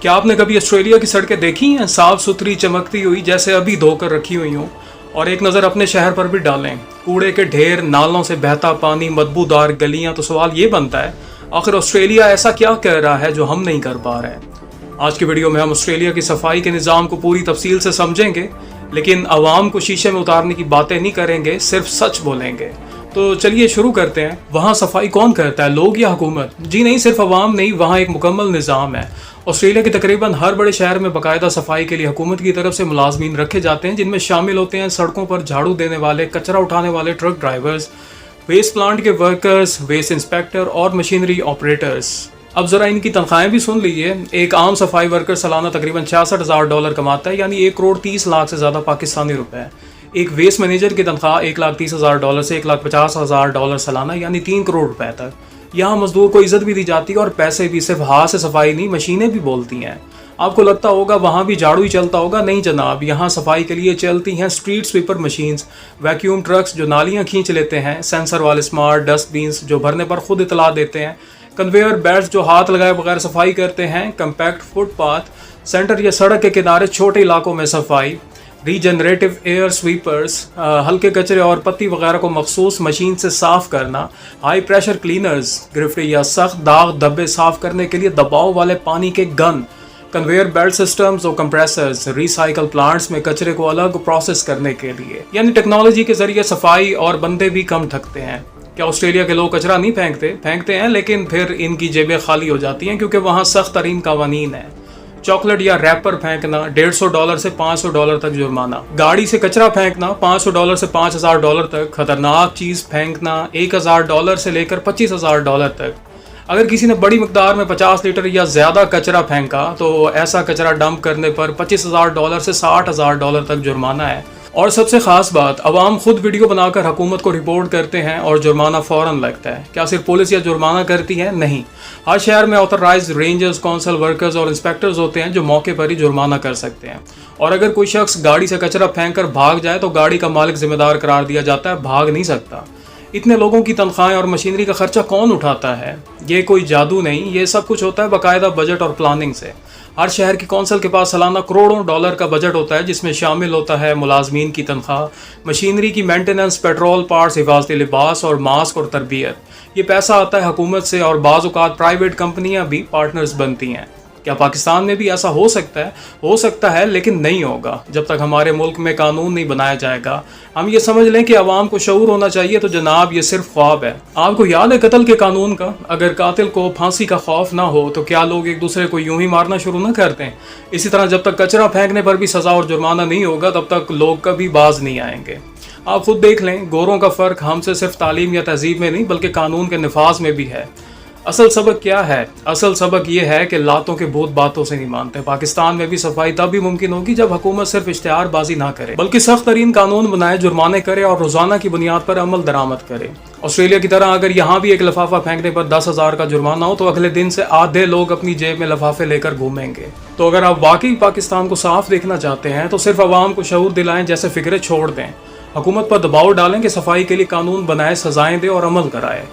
क्या आपने कभी ऑस्ट्रेलिया की सड़कें देखी हैं, साफ सुथरी चमकती हुई जैसे अभी धोकर रखी हुई हों? और एक नज़र अपने शहर पर भी डालें, कूड़े के ढेर, नालों से बहता पानी, बदबूदार गलियां। तो सवाल ये बनता है, आखिर ऑस्ट्रेलिया ऐसा क्या कर रहा है जो हम नहीं कर पा रहे हैं? आज की वीडियो में हम ऑस्ट्रेलिया की सफाई के निज़ाम को पूरी तफसील से समझेंगे, लेकिन आवाम को शीशे में उतारने की बातें नहीं करेंगे, सिर्फ सच बोलेंगे। तो चलिए शुरू करते हैं। वहाँ सफाई कौन करता है, लोग या हुकूमत? जी नहीं, सिर्फ आवाम नहीं, वहाँ एक मुकम्मल निज़ाम है। ऑस्ट्रेलिया के तकरीबन हर बड़े शहर में बाकायदा सफाई के लिए हुकूमत की तरफ से मुलाजमीन रखे जाते हैं, जिनमें शामिल होते हैं सड़कों पर झाड़ू देने वाले, कचरा उठाने वाले ट्रक ड्राइवर्स, वेस्ट प्लांट के वर्कर्स, वेस्ट इंस्पेक्टर और मशीनरी ऑपरेटर्स। अब ज़रा इनकी तनख्वाहें भी सुन लीजिए। एक आम सफाई वर्कर सालाना तकरीबन $66,000 कमाता है, यानी 1,30,00,000 से ज़्यादा पाकिस्तानी रुपए। एक वेस्ट मैनेजर की तनख्वाह $1,30,000 से $1,50,000 सालाना, यानी 3 करोड़ रुपए तक। यहाँ मजदूर को इज्जत भी दी जाती है और पैसे भी। सिर्फ हाथ से सफाई नहीं, मशीनें भी बोलती हैं। आपको लगता होगा वहाँ भी झाड़ू ही चलता होगा, नहीं जनाब, यहाँ सफाई के लिए चलती हैं street sweeper machines, vacuum trucks जो नालियाँ खींच लेते हैं, सेंसर वाले स्मार्ट डस्टबिन्स जो भरने पर खुद इतला देते हैं, कन्वेयर बेल्ट जो हाथ लगाए बगैर सफाई करते हैं, कम्पैक्ट फुटपाथ, सेंटर या सड़क के किनारे छोटे इलाकों में सफाई, रीजनरेटिव एयर स्वीपर्स, हल्के कचरे और पत्ती वगैरह को मखसूस मशीन से साफ करना, हाई प्रेशर क्लीनर्स, गिरफ्टी या सख्त दाग धब्बे साफ करने के लिए दबाव वाले पानी के गन, कन्वेयर बेल्ट सिस्टम्स और कंप्रेसर्स, रिसाइकल प्लांट्स में कचरे को अलग प्रोसेस करने के लिए। यानी टेक्नोलॉजी के जरिए सफाई, और बंदे भी कम थकते हैं। क्या ऑस्ट्रेलिया के लोग कचरा नहीं फेंकते हैं, लेकिन फिर इनकी जेबें खाली हो जाती हैं क्योंकि वहाँ सख्त तरीन कवानीन है। चॉकलेट या रैपर फेंकना $150 से $500 तक जुर्माना, गाड़ी से कचरा फेंकना $500 से $5,000 तक, खतरनाक चीज़ फेंकना $1,000 से लेकर $25,000 तक। अगर किसी ने बड़ी मकदार में 50 लीटर या ज़्यादा कचरा फेंका तो ऐसा कचरा डंप करने पर $25,000 से $60,000 तक जुर्माना है। और सबसे ख़ास बात, अवाम खुद वीडियो बनाकर हुकूमत को रिपोर्ट करते हैं और जुर्माना फ़ौरन लगता है। क्या सिर्फ पुलिस या जुर्माना करती है? नहीं, हर शहर में ऑथराइज्ड रेंजर्स, कौंसल वर्कर्स और इंस्पेक्टर्स होते हैं जो मौके पर ही जुर्माना कर सकते हैं। और अगर कोई शख्स गाड़ी से कचरा फेंक कर भाग जाए तो गाड़ी का मालिक जिम्मेदार करार दिया जाता है, भाग नहीं सकता। इतने लोगों की तनख्वाहें और मशीनरी का खर्चा कौन उठाता है? ये कोई जादू नहीं, ये सब कुछ होता है बाकायदा बजट और प्लानिंग से। हर शहर की कौंसिल के पास सालाना करोड़ों डॉलर का बजट होता है, जिसमें शामिल होता है मुलाजमीन की तनख्वाह, मशीनरी की मेंटेनेंस, पेट्रोल, पार्ट्स, हिफाजती लिबास और मास्क और तरबियत। ये पैसा आता है हुकूमत से और बाज़ औक़ात प्राइवेट कंपनियां भी पार्टनर्स बनती हैं। क्या पाकिस्तान में भी ऐसा हो सकता है? हो सकता है, लेकिन नहीं होगा जब तक हमारे मुल्क में कानून नहीं बनाया जाएगा। हम ये समझ लें कि आवाम को शऊर होना चाहिए, तो जनाब ये सिर्फ ख्वाब है। आपको याद है कत्ल के कानून का? अगर कातिल को फांसी का खौफ ना हो तो क्या लोग एक दूसरे को यूं ही मारना शुरू ना करते हैं? इसी तरह जब तक कचरा फेंकने पर भी सज़ा और जुर्माना नहीं होगा तब तक लोग कभी बाज नहीं आएंगे। आप खुद देख लें, गोरों का फ़र्क हमसे सिर्फ तालीम या तहजीब में नहीं बल्कि कानून के नफाज में भी है। असल सबक क्या है? असल सबक ये है कि लातों के भूत बातों से नहीं मानते। पाकिस्तान में भी सफाई तब भी मुमकिन होगी जब हुकूमत सिर्फ इश्तिहारबाजी ना करे बल्कि सख्त तरीन कानून बनाए, जुर्माने करे और रोजाना की बुनियाद पर अमल दरामद करे। ऑस्ट्रेलिया की तरह अगर यहाँ भी एक लिफाफा फेंकने पर 10,000 का जुर्माना हो तो अगले दिन से आधे लोग अपनी जेब में लिफाफे लेकर घूमेंगे। तो अगर आप वाकई पाकिस्तान को साफ देखना चाहते हैं तो सिर्फ आवाम को शऊर दिलाएं, जैसे फिक्रे छोड़ दें, हुकूमत पर दबाव डालें कि सफाई के लिए कानून बनाए, सजाएं दे और अमल कराए।